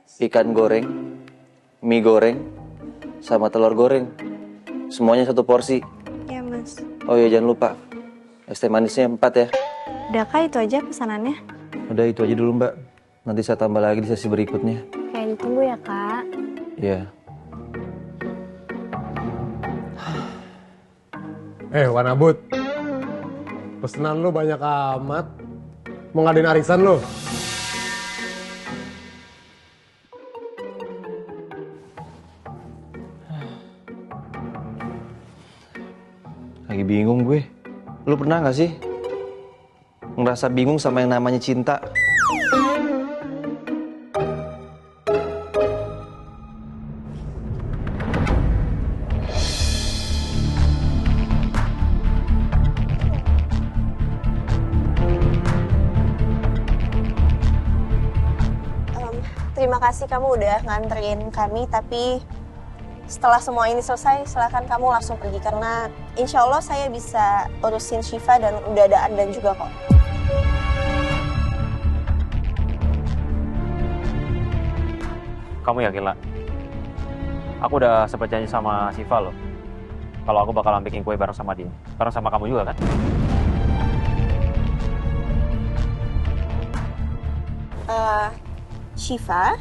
ikan goreng, mie goreng, sama telur goreng. Semuanya 1 porsi. Ya, Mas. Oh iya, jangan lupa es teh manisnya 4 ya. Udah Kak, itu aja pesanannya? Udah itu aja dulu Mbak. Nanti saya tambah lagi di sesi berikutnya. Kayak ditunggu ya, Kak. Iya. Wanabut. Pesanan lu banyak amat. Mau ngadain arisan lu? Lagi bingung gue. Lu pernah gak sih ngerasa bingung sama yang namanya cinta? Terima kasih kamu udah nganterin kami, tapi setelah semua ini selesai, silakan kamu langsung pergi karena insya Allah saya bisa urusin Syifa dan udah ada Ardan juga kok. Kamu yakin lah? Aku udah sempat janji sama Syifa loh. Kalau aku bakalan bikin kue bareng sama dia. Bareng sama kamu juga kan? Syifa,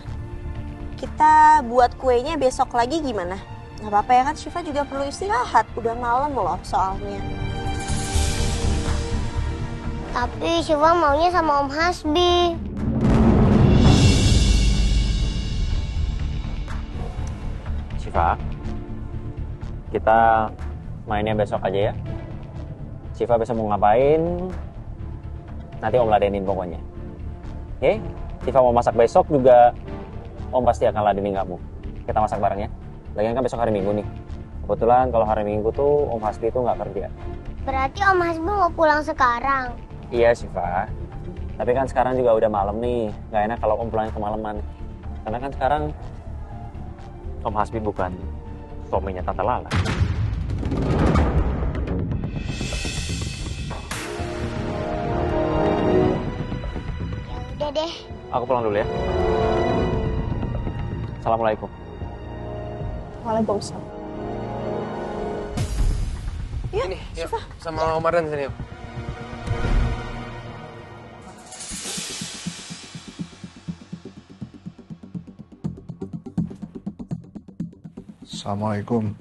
kita buat kuenya besok lagi gimana? Gak apa-apa ya kan, Syifa juga perlu istirahat. Udah malam loh soalnya. Tapi Syifa maunya sama Om Hasbi. Syifa, kita mainnya besok aja ya. Syifa besok mau ngapain? Nanti Om ladenin pokoknya. Oke? Syifa mau masak besok juga, Om pasti akan ladenin kamu. Kita masak bareng ya. Lagian kan besok hari Minggu nih. Kebetulan kalau hari Minggu tuh Om Hasbi tuh nggak kerja. Berarti Om Hasbi mau pulang sekarang? Iya Syifa. Tapi kan sekarang juga udah malam nih. Nggak enak kalau Om pulangnya kemalaman. Karena kan sekarang Om Hasbi bukan suaminya Tante Lala. Ya udah deh. Aku pulang dulu ya. Assalamualaikum. Waalaikumsalam. Yuk, Ini, yuk. Syifa. Sama Om Ardan sini yuk. Assalamualaikum.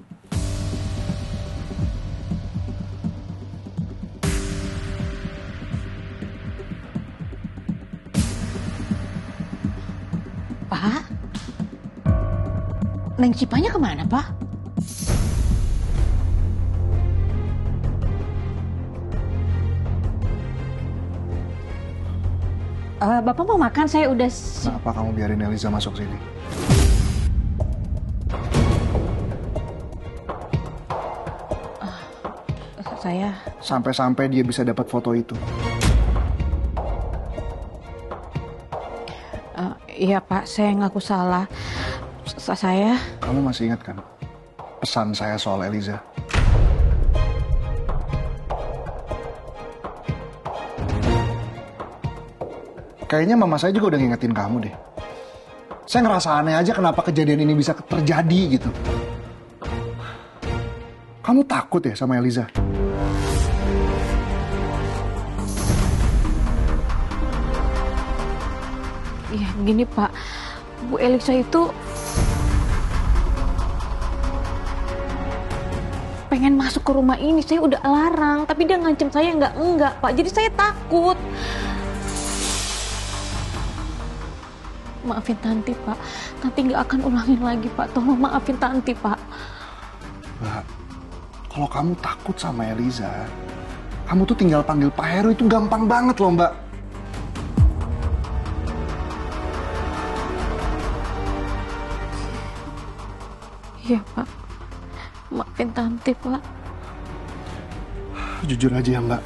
Pak? Neng Cipanya kemana, Pak? Bapak mau makan, saya udah... Kenapa kamu biarin Eliza masuk sini? Saya... Sampai-sampai dia bisa dapat foto itu. Iya Pak, saya ngaku salah. Saya... Kamu masih ingat kan pesan saya soal Eliza? Kayaknya mama saya juga udah ngingetin kamu deh. Saya ngerasa aneh aja kenapa kejadian ini bisa terjadi gitu. Kamu takut ya sama Eliza? Iya, gini Pak. Bu Elisa itu... pengen masuk ke rumah ini, saya udah larang. Tapi dia ngancem saya enggak, Pak. Jadi saya takut. Maafin Tanti, Pak. Tanti nggak akan ulangin lagi, Pak. Tolong maafin Tanti, Pak. Mbak, kalau kamu takut sama Eliza, kamu tuh tinggal panggil Pak Heru, itu gampang banget loh, Mbak. Iya, Pak. Maafin Tanti, Pak. Jujur aja ya, Mbak.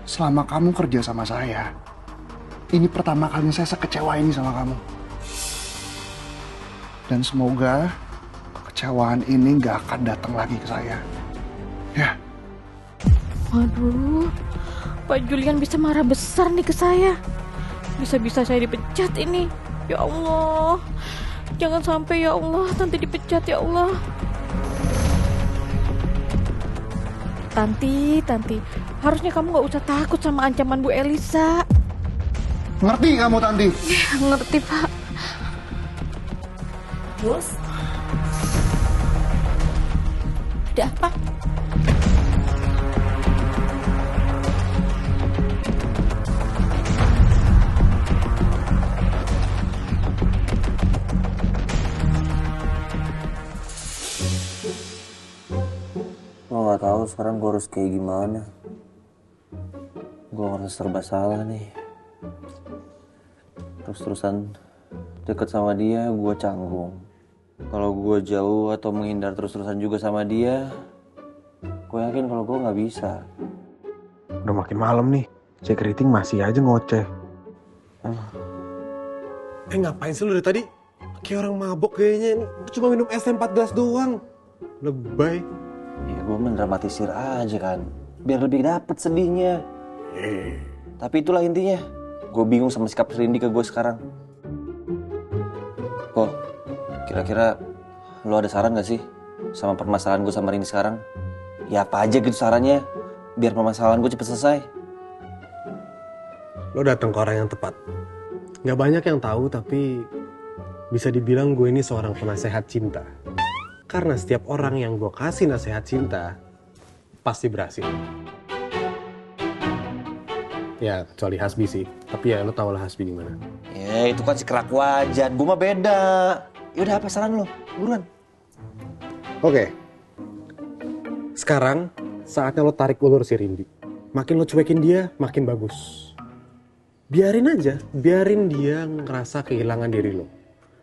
Selama kamu kerja sama saya, ini pertama kalinya saya sekecewa ini sama kamu. Dan semoga kekecewaan ini gak akan datang lagi ke saya. Ya. Waduh, Pak Julian bisa marah besar nih ke saya. Bisa-bisa saya dipecat ini. Ya Allah, jangan sampai ya Allah Tanti dipecat ya Allah. Tanti, harusnya kamu gak usah takut sama ancaman Bu Elisa. Ngerti kamu, Tanti? Ngerti, Pak. Jules? Ada apa? Gue gak tahu sekarang gue harus kayak gimana. Gue harus serba salah nih. Terus-terusan deket sama dia, gue canggung. Kalau gue jauh atau menghindar terus-terusan juga sama dia, gue yakin kalau gue nggak bisa. Udah makin malam nih, cek rating masih aja ngoceh. Ngapain sih lu dari tadi? Kayak orang mabok kayaknya. Cuma minum es 4 gelas doang. Lebay. Ya gue mendramatisir aja kan, biar lebih dapet sedihnya. Tapi itulah intinya. Gue bingung sama sikap Rindy ke gue sekarang. Kok, kira-kira lo ada saran gak sih sama permasalahan gue sama Rindy sekarang? Ya apa aja gitu sarannya, biar permasalahan gue cepet selesai. Lo datang ke orang yang tepat. Gak banyak yang tahu, tapi bisa dibilang gue ini seorang penasehat cinta. Karena setiap orang yang gue kasih nasihat cinta, pasti berhasil. Ya, kecuali Hasbi sih. Tapi ya lo tau lah Hasbi gimana. Ya itu kan si kerak wajan, gue mah beda. Yaudah apa saran lo? Buruan. Oke. Sekarang saatnya lo tarik ulur si Rindy. Makin lo cuekin dia, makin bagus. Biarin aja, biarin dia ngerasa kehilangan diri lo.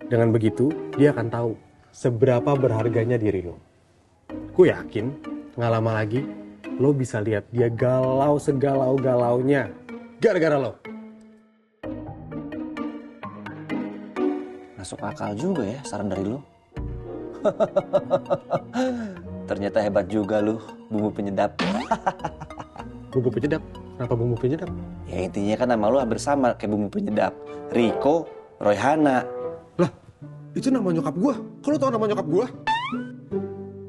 Dengan begitu, dia akan tahu seberapa berharganya diri lo. Gue yakin, nggak lama lagi, lo bisa lihat dia galau segalau-galaunya. Gara-gara lo. Masuk akal juga ya saran dari lo. Ternyata hebat juga lo, bumbu penyedap. Bumbu penyedap? Kenapa bumbu penyedap? Ya intinya kan nama lo hampir sama kayak bumbu penyedap. Riko, Royhana. Lah, itu nama nyokap gue. Kok lo tau nama nyokap gue?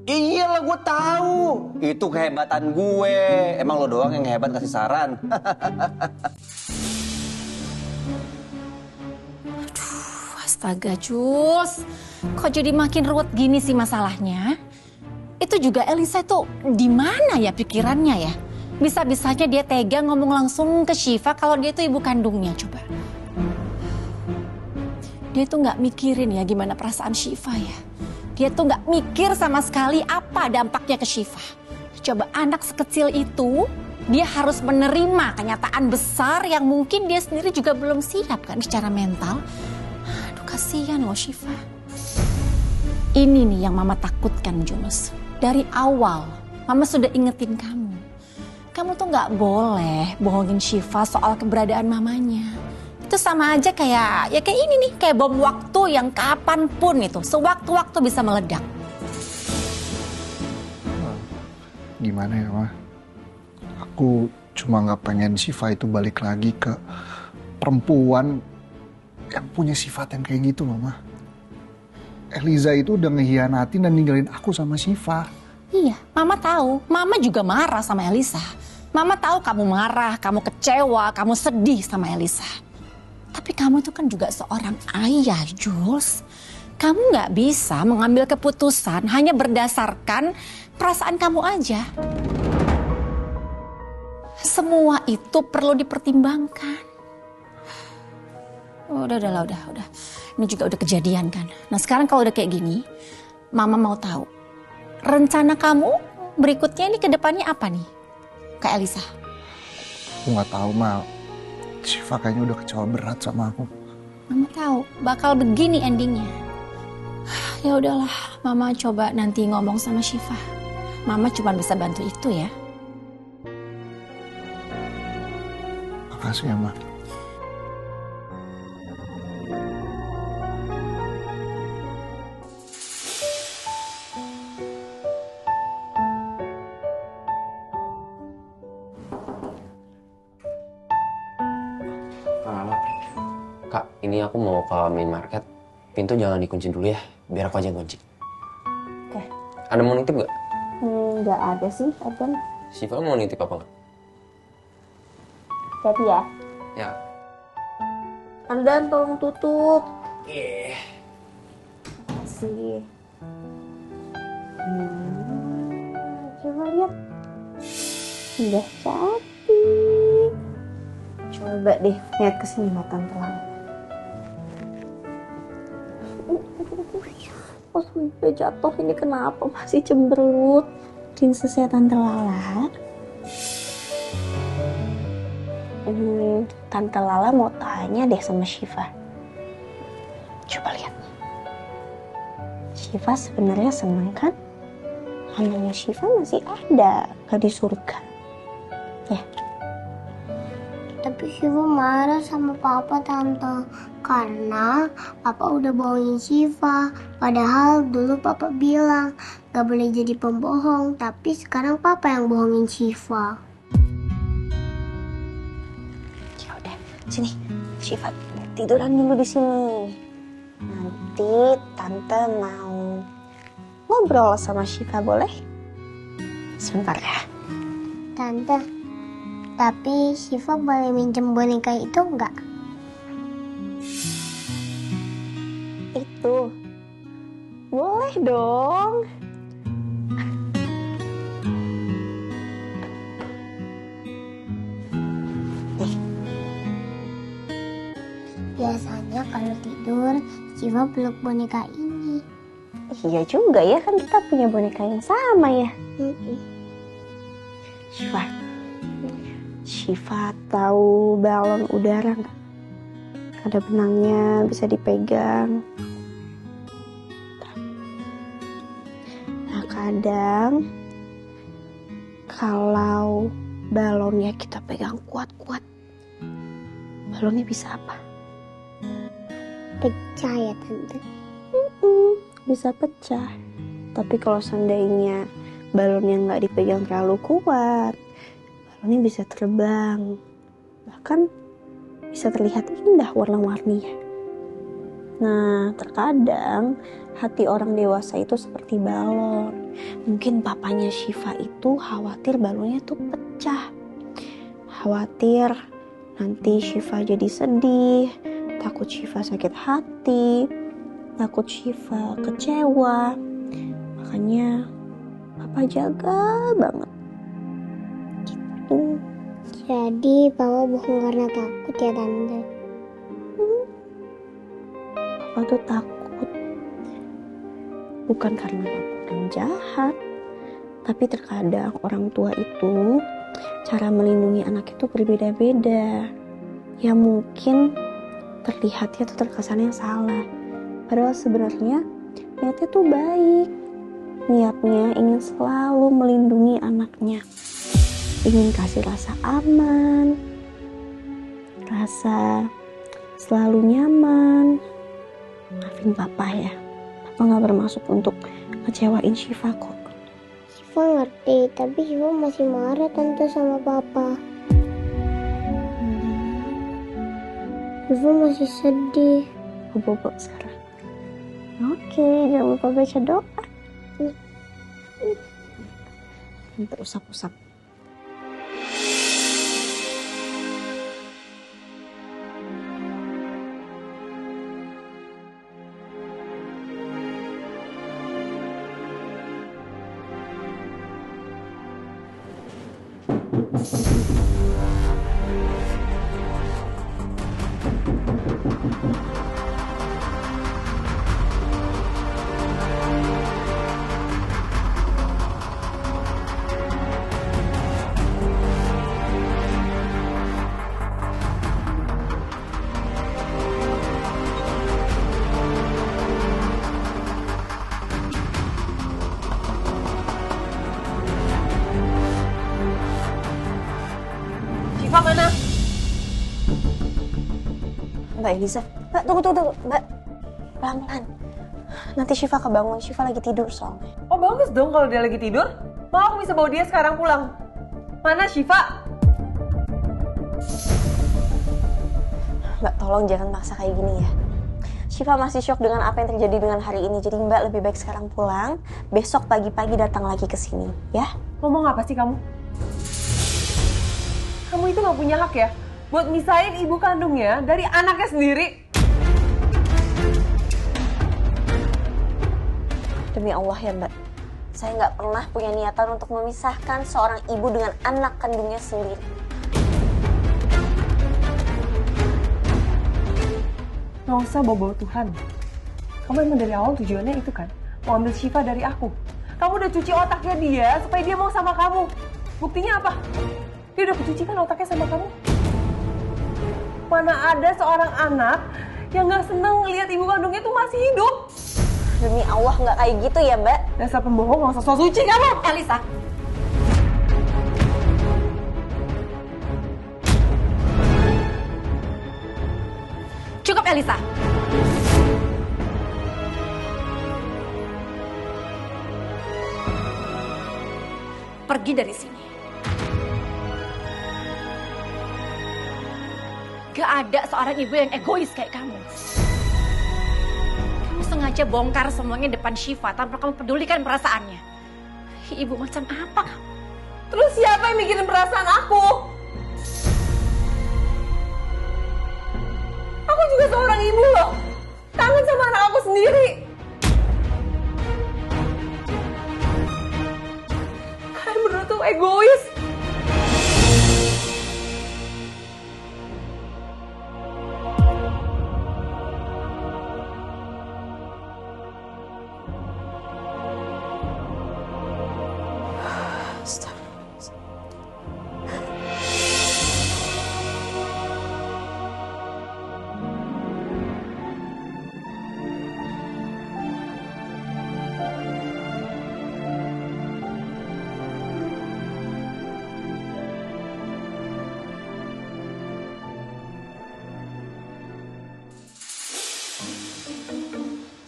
Iyalah gue tahu. Itu kehebatan gue. Emang lo doang yang hebat kasih saran. Astaga, Jules. Kok jadi makin ruwet gini sih masalahnya? Itu juga Elisa tuh di mana ya pikirannya ya? Bisa-bisanya dia tega ngomong langsung ke Syifa kalau dia itu ibu kandungnya, coba. Dia tuh nggak mikirin ya gimana perasaan Syifa ya. Dia tuh nggak mikir sama sekali apa dampaknya ke Syifa. Coba anak sekecil itu, dia harus menerima kenyataan besar yang mungkin dia sendiri juga belum siap kan secara mental. Aduh kasihan loh Syifa. Ini nih yang Mama takutkan, Jules. Dari awal, Mama sudah ingetin kamu. Kamu tuh nggak boleh bohongin Syifa soal keberadaan mamanya. Itu sama aja kayak ini nih, kayak bom waktu yang kapanpun itu, sewaktu-waktu bisa meledak. Gimana ya, Ma? Aku cuma nggak pengen Syifa itu balik lagi ke perempuan yang punya sifat yang kayak gitu loh, Ma. Eliza itu udah ngehianatin dan ninggalin aku sama Syifa. Iya, Mama tahu. Mama juga marah sama Elisa. Mama tahu kamu marah, kamu kecewa, kamu sedih sama Elisa. Tapi kamu itu kan juga seorang ayah, Jules. Kamu nggak bisa mengambil keputusan hanya berdasarkan perasaan kamu aja. Semua itu perlu dipertimbangkan. Udah. Ini juga udah kejadian kan. Nah sekarang kalau udah kayak gini, Mama mau tahu. Rencana kamu berikutnya ini ke depannya apa nih? Kak Elisa. Aku nggak tahu, Ma. Syifa kayaknya udah kecewa berat sama aku. Mama tahu bakal begini endingnya. Ya udahlah, Mama coba nanti ngomong sama Syifa. Mama cuma bisa bantu itu ya. Makasih ya, Ma. Kak, ini aku mau ke minimarket. Pintu jangan dikunci dulu ya, biar aku aja yang kunci. Oke. Ada mau nitip nggak? Nggak ada sih, Ardan. Syifa mau nitip apa nggak? Jadi ya. Ya. Ardan tolong tutup. Iya. Makasih. Coba lihat. Udah cantik. Coba deh lihat kesini matang telang. Oh sampai jatuh, ini kenapa masih cemberut? Prinsesnya Tante Lala. Tante Lala mau tanya deh sama Syifa. Coba lihat. Syifa sebenarnya senang kan? Anaknya Syifa masih ada, gak di surga. Ya. Tapi Syifa marah sama papa tante. Karena papa udah bohongin Syifa. Padahal dulu papa bilang gak boleh jadi pembohong. Tapi sekarang papa yang bohongin Syifa. Ya udah, sini Syifa tiduran dulu di sini. Nanti tante mau ngobrol sama Syifa, boleh? Sebentar ya. Tante, tapi Syifa boleh minjem boneka itu nggak? Itu boleh dong. Biasanya kalau tidur, Syifa peluk boneka ini. Iya juga ya, kan kita punya boneka yang sama ya. Syifa tahu balon udara nggak? Ada benangnya, bisa dipegang. Nah kadang kalau balonnya kita pegang kuat-kuat, balonnya bisa apa? Pecah ya tante? Bisa pecah. Tapi kalau seandainya balonnya nggak dipegang terlalu kuat, balonnya bisa terbang. Bahkan bisa terlihat indah warna-warninya. Nah, terkadang hati orang dewasa itu seperti balon. Mungkin papanya Syifa itu khawatir balonnya tuh pecah. Khawatir nanti Syifa jadi sedih, takut Syifa sakit hati, takut Syifa kecewa. Makanya papa jaga banget. Gitu. Jadi papa bohong karena takut ya tante? Papa tuh takut bukan karena papa orang jahat, tapi terkadang orang tua itu cara melindungi anak itu berbeda-beda. Ya mungkin terlihatnya tuh terkesannya salah, padahal sebenarnya niatnya tuh baik. Niatnya ingin selalu melindungi anaknya, ingin kasih rasa aman, rasa selalu nyaman. Maafin papa ya, papa gak bermaksud untuk ngecewain Syifa kok. Syifa ngerti, tapi Syifa masih marah tante sama papa. Syifa masih sedih. Bobo sekarang. Oke, jangan lupa baca doa. Nanti usap-usap. Syifa mana? Mbak Eliza, Mbak tunggu, Mbak. Pelan-pelan. Nanti Syifa kebangun, Syifa lagi tidur soalnya. Oh bagus dong kalau dia lagi tidur. Mau aku bisa bawa dia sekarang pulang. Mana Syifa? Mbak, tolong jangan maksa kayak gini ya. Syifa masih shock dengan apa yang terjadi dengan hari ini. Jadi Mbak lebih baik sekarang pulang. Besok pagi-pagi datang lagi ke sini, ya? Ngomong apa sih kamu? Kamu itu gak punya hak ya buat misahin ibu kandungnya dari anaknya sendiri. Demi Allah ya Mbak, saya nggak pernah punya niatan untuk memisahkan seorang ibu dengan anak kandungnya sendiri. Nggak usah bawa-bawa Tuhan. Kamu emang dari awal tujuannya itu kan, mau ambil Syifa dari aku. Kamu udah cuci otaknya dia supaya dia mau sama kamu. Buktinya apa? Dia udah kecuci kan otaknya sama kamu. Mana ada seorang anak yang nggak seneng lihat ibu kandungnya tuh masih hidup. Demi Allah nggak kayak gitu ya Mbak. Dasar pembohong, nggak usah so suci kamu. Elisa. Cukup Elisa. Pergi dari sini. Gak ada seorang ibu yang egois kayak kamu. Kamu sengaja bongkar semuanya depan Syifa tanpa kamu pedulikan perasaannya. Ibu macam apa kamu? Terus siapa yang mikirin perasaan aku? Aku juga seorang ibu loh. Kangen sama anak aku sendiri. Kalian berdua tuh egois.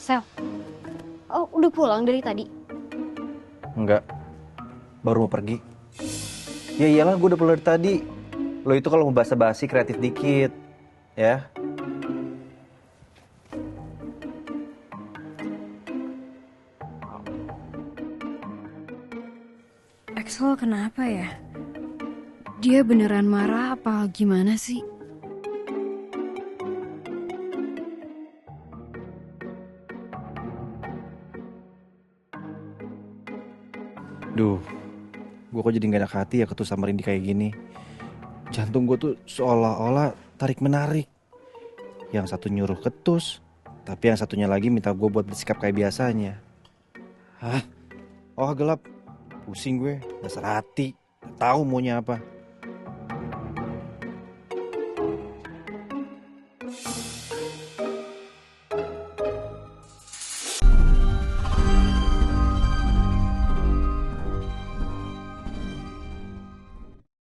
Sel, oh udah pulang dari tadi? Enggak, baru mau pergi. Ya iyalah, gue udah pulang dari tadi. Lo itu kalau mau basa-basi kreatif dikit, ya. Axel kenapa ya? Dia beneran marah apa gimana sih? Duh, gue kok jadi gak enak hati ya ketemu sama Rindy kayak gini. Jantung gue tuh seolah-olah tarik-menarik. Yang satu nyuruh ketus, tapi yang satunya lagi minta gue buat bersikap kayak biasanya. Hah? Oh gelap. Pusing gue, dasar hati. Gak tahu maunya apa.